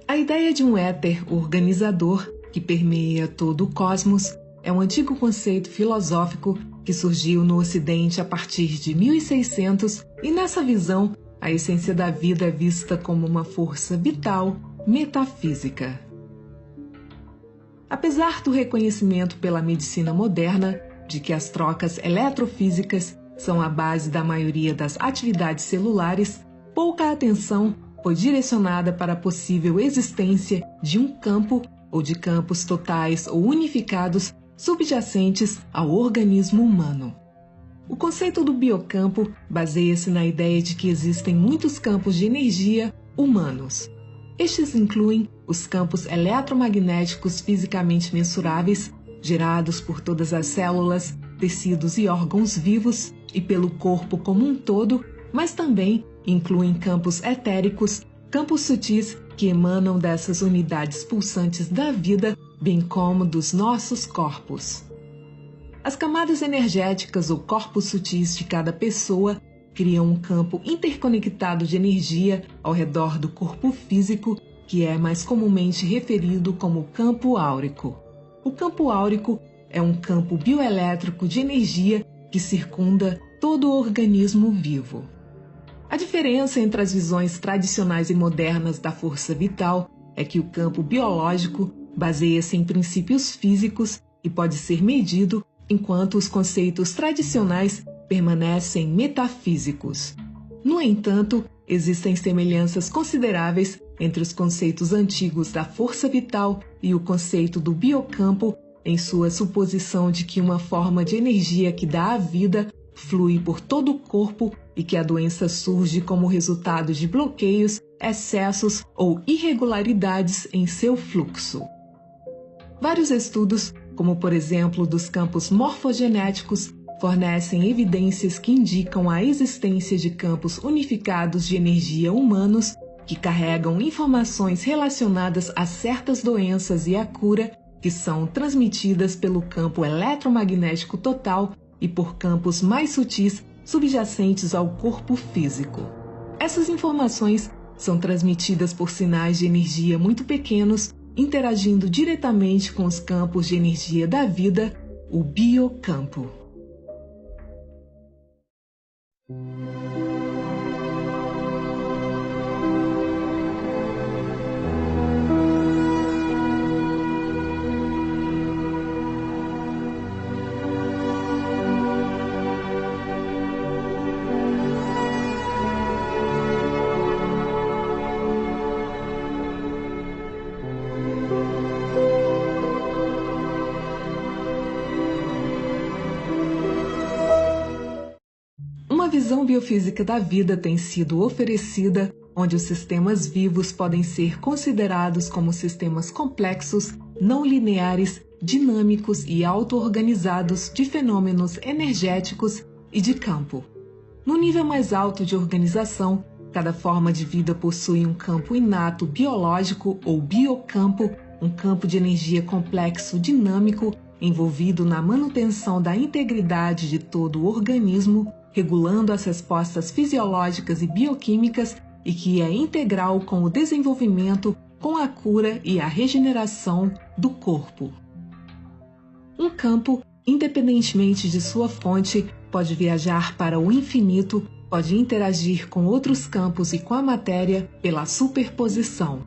A ideia de um éter organizador que permeia todo o cosmos é um antigo conceito filosófico que surgiu no Ocidente a partir de 1600 e nessa visão a essência da vida é vista como uma força vital metafísica. Apesar do reconhecimento pela medicina moderna de que as trocas eletrofísicas são a base da maioria das atividades celulares, pouca atenção foi direcionada para a possível existência de um campo ou de campos totais ou unificados subjacentes ao organismo humano. O conceito do biocampo baseia-se na ideia de que existem muitos campos de energia humanos. Estes incluem os campos eletromagnéticos fisicamente mensuráveis, gerados por todas as células, tecidos e órgãos vivos e pelo corpo como um todo, mas também incluem campos etéricos, campos sutis que emanam dessas unidades pulsantes da vida, bem como dos nossos corpos. As camadas energéticas ou corpos sutis de cada pessoa criam um campo interconectado de energia ao redor do corpo físico, que é mais comumente referido como campo áurico. O campo áurico é um campo bioelétrico de energia que circunda todo o organismo vivo. A diferença entre as visões tradicionais e modernas da força vital é que o campo biológico baseia-se em princípios físicos e pode ser medido, enquanto os conceitos tradicionais permanecem metafísicos. No entanto, existem semelhanças consideráveis entre os conceitos antigos da força vital e o conceito do biocampo, em sua suposição de que uma forma de energia que dá a vida flui por todo o corpo e que a doença surge como resultado de bloqueios, excessos ou irregularidades em seu fluxo. Vários estudos, como por exemplo dos campos morfogenéticos, fornecem evidências que indicam a existência de campos unificados de energia humanos que carregam informações relacionadas a certas doenças e à cura, que são transmitidas pelo campo eletromagnético total e por campos mais sutis subjacentes ao corpo físico. Essas informações são transmitidas por sinais de energia muito pequenos, interagindo diretamente com os campos de energia da vida, o biocampo. Uma visão biofísica da vida tem sido oferecida, onde os sistemas vivos podem ser considerados como sistemas complexos, não lineares, dinâmicos e auto-organizados de fenômenos energéticos e de campo. No nível mais alto de organização, cada forma de vida possui um campo inato biológico ou biocampo, um campo de energia complexo dinâmico envolvido na manutenção da integridade de todo o organismo, regulando as respostas fisiológicas e bioquímicas e que é integral com o desenvolvimento, com a cura e a regeneração do corpo. Um campo, independentemente de sua fonte, pode viajar para o infinito, pode interagir com outros campos e com a matéria pela superposição.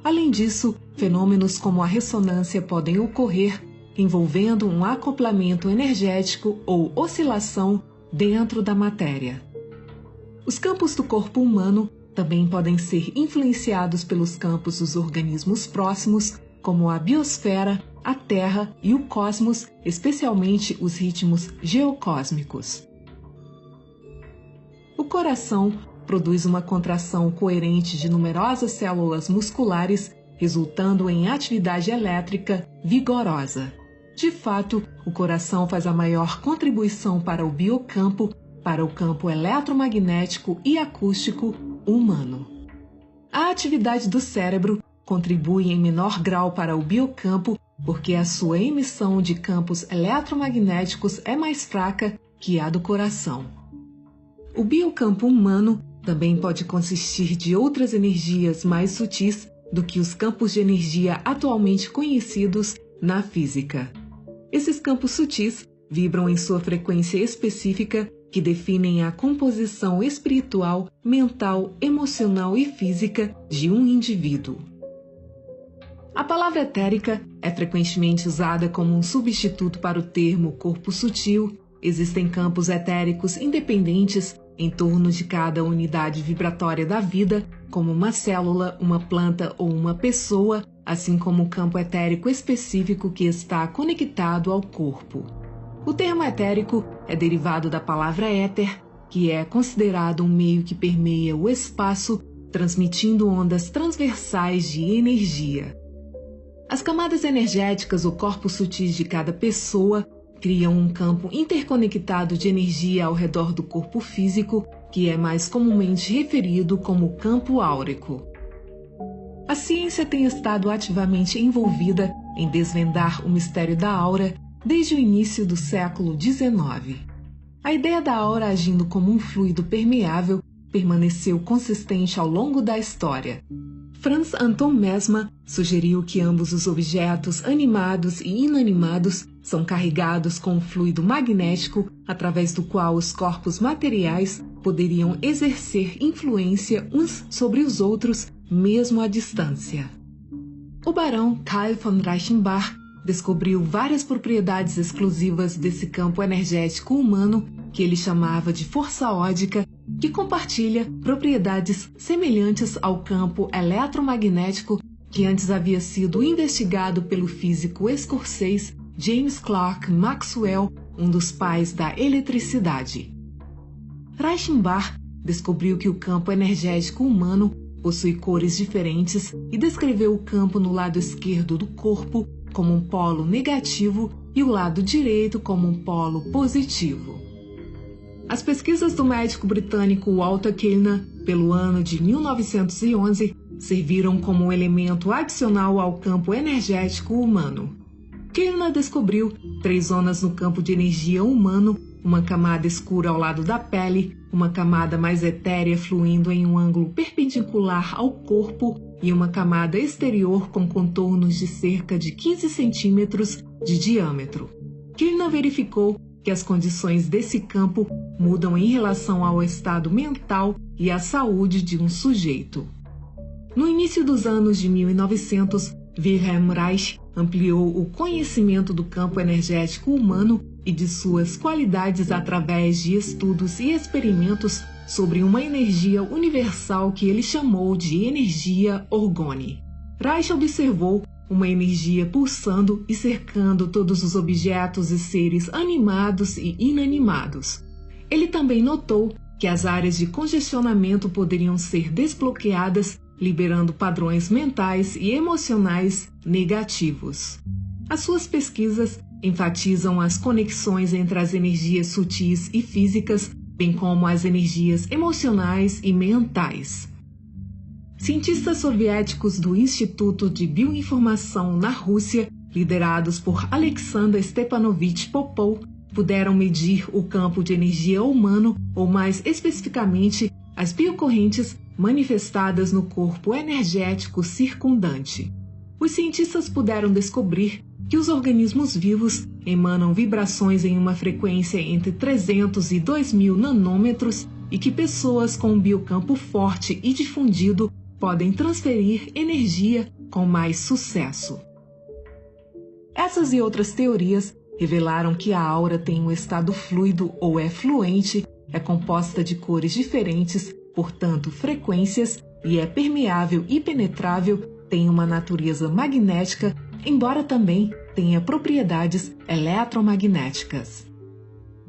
Além disso, fenômenos como a ressonância podem ocorrer, envolvendo um acoplamento energético ou oscilação dentro da matéria. Os campos do corpo humano também podem ser influenciados pelos campos dos organismos próximos, como a biosfera, a Terra e o cosmos, especialmente os ritmos geocósmicos. O coração produz uma contração coerente de numerosas células musculares, resultando em atividade elétrica vigorosa. De fato, o coração faz a maior contribuição para o biocampo, para o campo eletromagnético e acústico humano. A atividade do cérebro contribui em menor grau para o biocampo, porque a sua emissão de campos eletromagnéticos é mais fraca que a do coração. O biocampo humano também pode consistir de outras energias mais sutis do que os campos de energia atualmente conhecidos na física. Esses campos sutis vibram em sua frequência específica, que definem a composição espiritual, mental, emocional e física de um indivíduo. A palavra etérica é frequentemente usada como um substituto para o termo corpo sutil. Existem campos etéricos independentes em torno de cada unidade vibratória da vida, como uma célula, uma planta ou uma pessoa, assim como um campo etérico específico que está conectado ao corpo. O termo etérico é derivado da palavra éter, que é considerado um meio que permeia o espaço, transmitindo ondas transversais de energia. As camadas energéticas ou corpos sutis de cada pessoa criam um campo interconectado de energia ao redor do corpo físico, que é mais comumente referido como campo áurico. A ciência tem estado ativamente envolvida em desvendar o mistério da aura desde o início do século XIX. A ideia da aura agindo como um fluido permeável permaneceu consistente ao longo da história. Franz Anton Mesmer sugeriu que ambos os objetos animados e inanimados são carregados com um fluido magnético através do qual os corpos materiais poderiam exercer influência uns sobre os outros, mesmo à distância. O barão Karl von Reichenbach descobriu várias propriedades exclusivas desse campo energético humano, que ele chamava de força ódica, que compartilha propriedades semelhantes ao campo eletromagnético que antes havia sido investigado pelo físico escocês James Clerk Maxwell, um dos pais da eletricidade. Reichenbach descobriu que o campo energético humano possui cores diferentes e descreveu o campo no lado esquerdo do corpo como um polo negativo e o lado direito como um polo positivo. As pesquisas do médico britânico Walter Kellner, pelo ano de 1911, serviram como um elemento adicional ao campo energético humano. Kellner descobriu 3 zonas no campo de energia humano, uma camada escura ao lado da pele, uma camada mais etérea fluindo em um ângulo perpendicular ao corpo e uma camada exterior com contornos de cerca de 15 centímetros de diâmetro. Kellner verificou que as condições desse campo mudam em relação ao estado mental e à saúde de um sujeito. No início dos anos de 1900, Wilhelm Reich ampliou o conhecimento do campo energético humano e de suas qualidades através de estudos e experimentos sobre uma energia universal que ele chamou de energia orgone. Reich observou uma energia pulsando e cercando todos os objetos e seres animados e inanimados. Ele também notou que as áreas de congestionamento poderiam ser desbloqueadas, liberando padrões mentais e emocionais negativos. As suas pesquisas enfatizam as conexões entre as energias sutis e físicas, bem como as energias emocionais e mentais. Cientistas soviéticos do Instituto de Bioinformação na Rússia, liderados por Alexander Stepanovich Popov, puderam medir o campo de energia humano, ou mais especificamente, as biocorrentes manifestadas no corpo energético circundante. Os cientistas puderam descobrir que os organismos vivos emanam vibrações em uma frequência entre 300 e 2000 nanômetros e que pessoas com um biocampo forte e difundido podem transferir energia com mais sucesso. Essas e outras teorias revelaram que a aura tem um estado fluido ou é fluente, é composta de cores diferentes, portanto frequências, e é permeável e penetrável, tem uma natureza magnética, embora também tenha propriedades eletromagnéticas.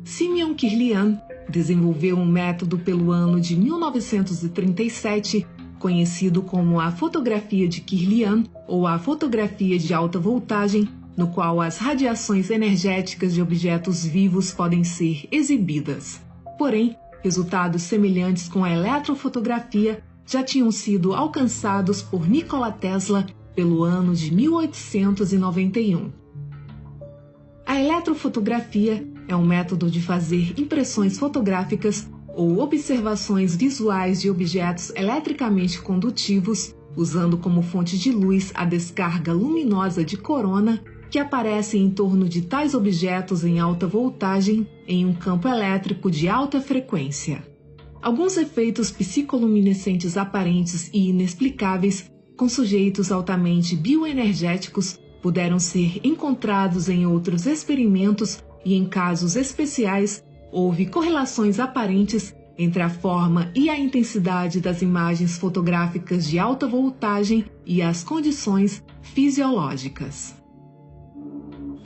Simeon Kirlian desenvolveu um método pelo ano de 1937, conhecido como a fotografia de Kirlian ou a fotografia de alta voltagem, no qual as radiações energéticas de objetos vivos podem ser exibidas. Porém, resultados semelhantes com a eletrofotografia já tinham sido alcançados por Nikola Tesla pelo ano de 1891. A eletrofotografia é um método de fazer impressões fotográficas ou observações visuais de objetos eletricamente condutivos, usando como fonte de luz a descarga luminosa de corona que aparece em torno de tais objetos em alta voltagem em um campo elétrico de alta frequência. Alguns efeitos psicoluminescentes aparentes e inexplicáveis com sujeitos altamente bioenergéticos puderam ser encontrados em outros experimentos e, em casos especiais, houve correlações aparentes entre a forma e a intensidade das imagens fotográficas de alta voltagem e as condições fisiológicas.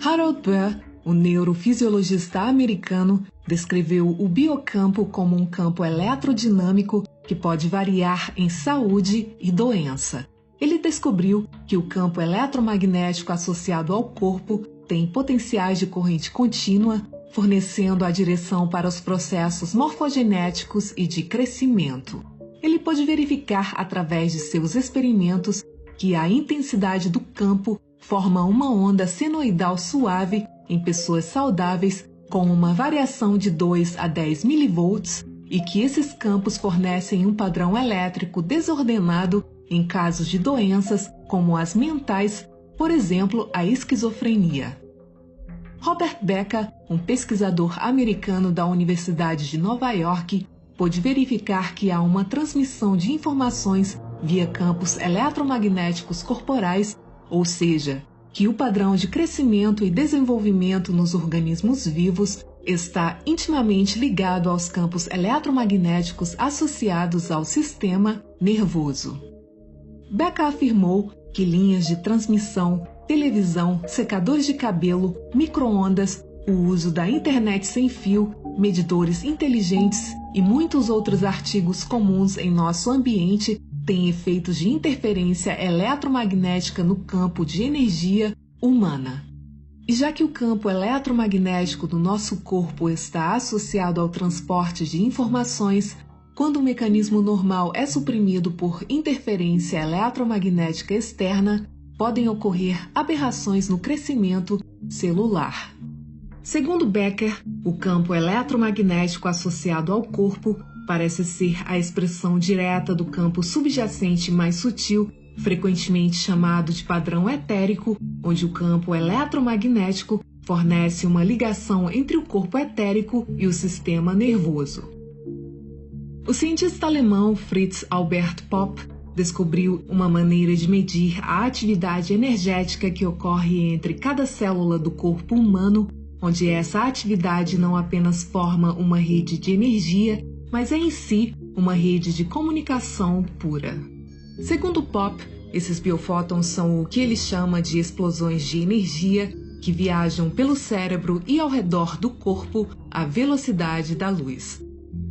Harold Burr, o neurofisiologista americano, descreveu o biocampo como um campo eletrodinâmico que pode variar em saúde e doença. Ele descobriu que o campo eletromagnético associado ao corpo tem potenciais de corrente contínua, fornecendo a direção para os processos morfogenéticos e de crescimento. Ele pôde verificar através de seus experimentos que a intensidade do campo forma uma onda senoidal suave em pessoas saudáveis com uma variação de 2 a 10 mV e que esses campos fornecem um padrão elétrico desordenado em casos de doenças como as mentais, por exemplo, a esquizofrenia. Robert Becker, um pesquisador americano da Universidade de Nova York, pôde verificar que há uma transmissão de informações via campos eletromagnéticos corporais, ou seja, que o padrão de crescimento e desenvolvimento nos organismos vivos está intimamente ligado aos campos eletromagnéticos associados ao sistema nervoso. Becker afirmou que linhas de transmissão, televisão, secadores de cabelo, micro-ondas, o uso da internet sem fio, medidores inteligentes e muitos outros artigos comuns em nosso ambiente têm efeitos de interferência eletromagnética no campo de energia humana. E já que o campo eletromagnético do nosso corpo está associado ao transporte de informações, quando o mecanismo normal é suprimido por interferência eletromagnética externa, podem ocorrer aberrações no crescimento celular. Segundo Becker, o campo eletromagnético associado ao corpo parece ser a expressão direta do campo subjacente mais sutil, frequentemente chamado de padrão etérico, onde o campo eletromagnético fornece uma ligação entre o corpo etérico e o sistema nervoso. O cientista alemão Fritz Albert Popp descobriu uma maneira de medir a atividade energética que ocorre entre cada célula do corpo humano, onde essa atividade não apenas forma uma rede de energia, mas é em si uma rede de comunicação pura. Segundo Popp, esses biofótons são o que ele chama de explosões de energia que viajam pelo cérebro e ao redor do corpo à velocidade da luz.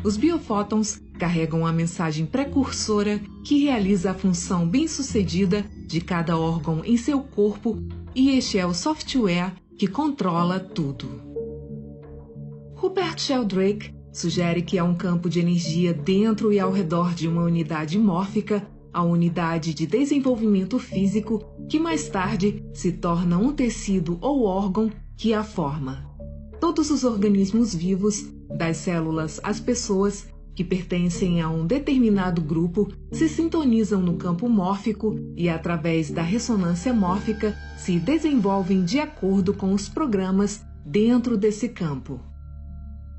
Os biofótons carregam a mensagem precursora que realiza a função bem-sucedida de cada órgão em seu corpo, e este é o software que controla tudo. Rupert Sheldrake sugere que há um campo de energia dentro e ao redor de uma unidade mórfica, a unidade de desenvolvimento físico, que mais tarde se torna um tecido ou órgão que a forma. Todos os organismos vivos, das células às pessoas, que pertencem a um determinado grupo, se sintonizam no campo mórfico e, através da ressonância mórfica, se desenvolvem de acordo com os programas dentro desse campo.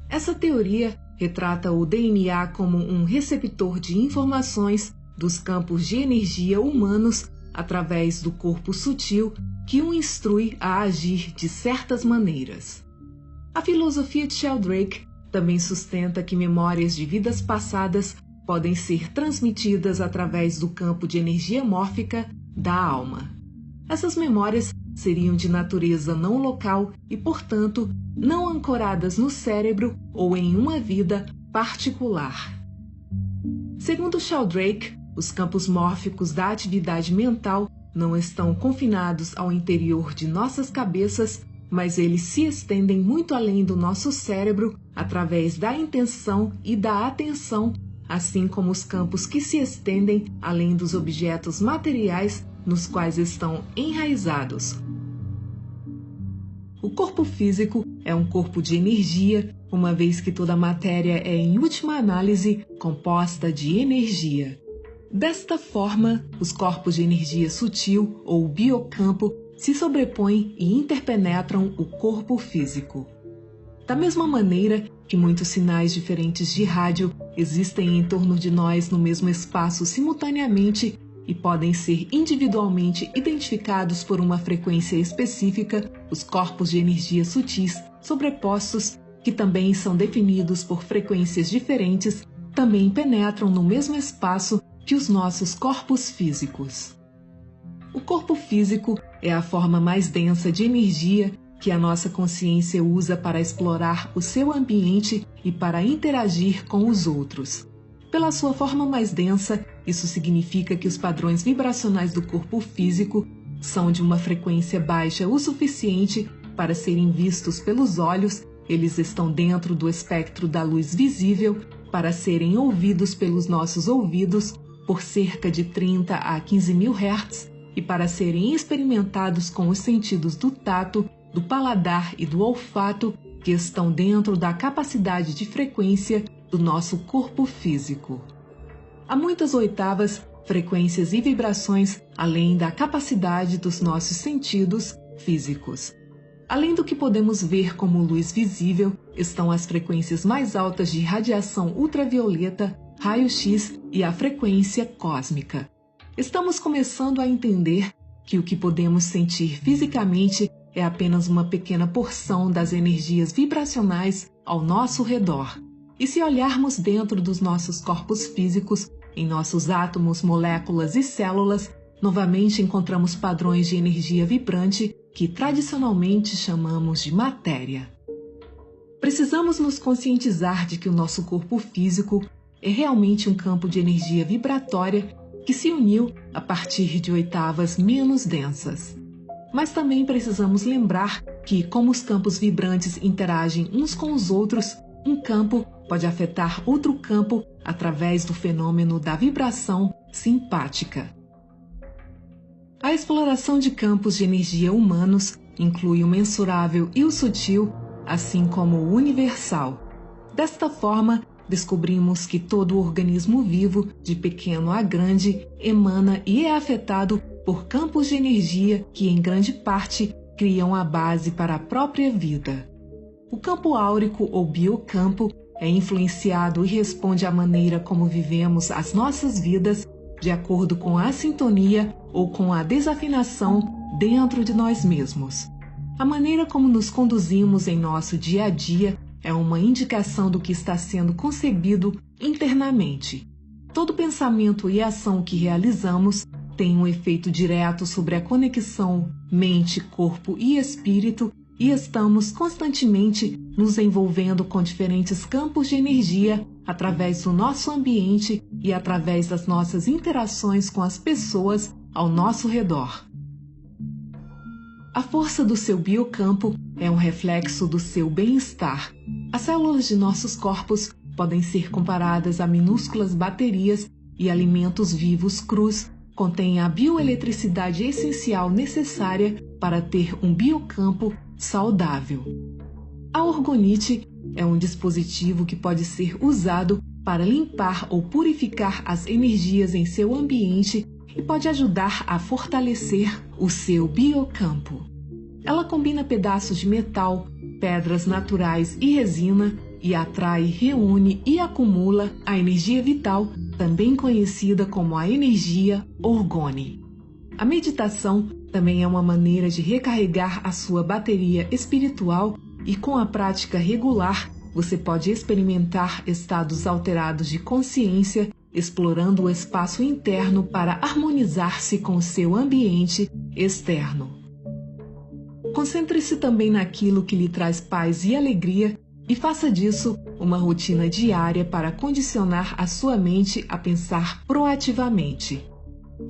Essa teoria retrata o DNA como um receptor de informações dos campos de energia humanos através do corpo sutil que o instrui a agir de certas maneiras. A filosofia de Sheldrake também sustenta que memórias de vidas passadas podem ser transmitidas através do campo de energia mórfica da alma. Essas memórias seriam de natureza não local e, portanto, não ancoradas no cérebro ou em uma vida particular. Segundo Sheldrake, os campos mórficos da atividade mental não estão confinados ao interior de nossas cabeças, mas eles se estendem muito além do nosso cérebro através da intenção e da atenção, assim como os campos que se estendem além dos objetos materiais nos quais estão enraizados. O corpo físico é um corpo de energia, uma vez que toda matéria é, em última análise, composta de energia. Desta forma, os corpos de energia sutil, ou biocampo, se sobrepõem e interpenetram o corpo físico. Da mesma maneira que muitos sinais diferentes de rádio existem em torno de nós no mesmo espaço simultaneamente e podem ser individualmente identificados por uma frequência específica, os corpos de energia sutis sobrepostos, que também são definidos por frequências diferentes, também penetram no mesmo espaço que os nossos corpos físicos. O corpo físico é a forma mais densa de energia que a nossa consciência usa para explorar o seu ambiente e para interagir com os outros. Pela sua forma mais densa, isso significa que os padrões vibracionais do corpo físico são de uma frequência baixa o suficiente para serem vistos pelos olhos, eles estão dentro do espectro da luz visível para serem ouvidos pelos nossos ouvidos por cerca de 30 a 15 mil Hz e para serem experimentados com os sentidos do tato, do paladar e do olfato, que estão dentro da capacidade de frequência do nosso corpo físico. Há muitas oitavas, frequências e vibrações além da capacidade dos nossos sentidos físicos. Além do que podemos ver como luz visível, estão as frequências mais altas de radiação ultravioleta, raio-x e a frequência cósmica. Estamos começando a entender que o que podemos sentir fisicamente é apenas uma pequena porção das energias vibracionais ao nosso redor. E se olharmos dentro dos nossos corpos físicos, em nossos átomos, moléculas e células, novamente encontramos padrões de energia vibrante que tradicionalmente chamamos de matéria. Precisamos nos conscientizar de que o nosso corpo físico é realmente um campo de energia vibratória que se uniu a partir de oitavas menos densas. Mas também precisamos lembrar que, como os campos vibrantes interagem uns com os outros, um campo pode afetar outro campo através do fenômeno da vibração simpática. A exploração de campos de energia humanos inclui o mensurável e o sutil, assim como o universal. Desta forma, descobrimos que todo organismo vivo, de pequeno a grande, emana e é afetado por campos de energia que, em grande parte, criam a base para a própria vida. O campo áurico ou biocampo é influenciado e responde à maneira como vivemos as nossas vidas, de acordo com a sintonia ou com a desafinação dentro de nós mesmos. A maneira como nos conduzimos em nosso dia a dia é uma indicação do que está sendo concebido internamente. Todo pensamento e ação que realizamos tem um efeito direto sobre a conexão mente, corpo e espírito, e estamos constantemente nos envolvendo com diferentes campos de energia através do nosso ambiente e através das nossas interações com as pessoas ao nosso redor. A força do seu biocampo é um reflexo do seu bem-estar. As células de nossos corpos podem ser comparadas a minúsculas baterias e alimentos vivos crus contêm a bioeletricidade essencial necessária para ter um biocampo saudável. A orgonite é um dispositivo que pode ser usado para limpar ou purificar as energias em seu ambiente e pode ajudar a fortalecer o seu biocampo. Ela combina pedaços de metal, pedras naturais e resina e atrai, reúne e acumula a energia vital, também conhecida como a energia orgone. A meditação também é uma maneira de recarregar a sua bateria espiritual e, com a prática regular, você pode experimentar estados alterados de consciência, explorando o espaço interno para harmonizar-se com o seu ambiente externo. Concentre-se também naquilo que lhe traz paz e alegria e faça disso uma rotina diária para condicionar a sua mente a pensar proativamente.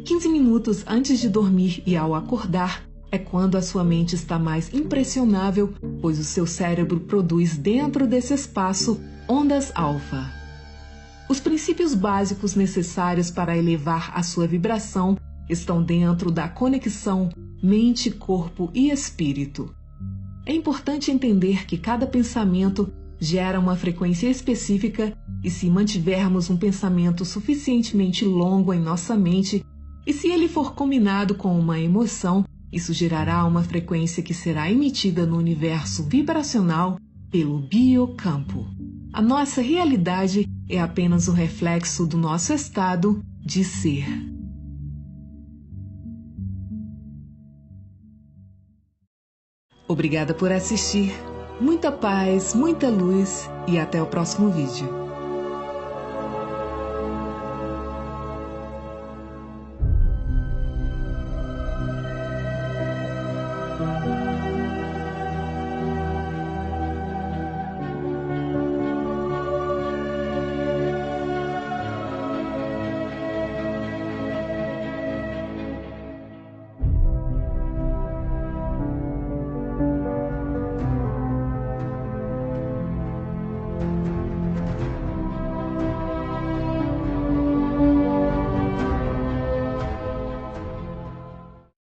15 minutos antes de dormir e ao acordar é quando a sua mente está mais impressionável, pois o seu cérebro produz dentro desse espaço ondas alfa. Os princípios básicos necessários para elevar a sua vibração estão dentro da conexão mente, corpo e espírito. É importante entender que cada pensamento gera uma frequência específica e se mantivermos um pensamento suficientemente longo em nossa mente e se ele for combinado com uma emoção, isso gerará uma frequência que será emitida no universo vibracional pelo biocampo. A nossa realidade é apenas o reflexo do nosso estado de ser. Obrigada por assistir. Muita paz, muita luz e até o próximo vídeo.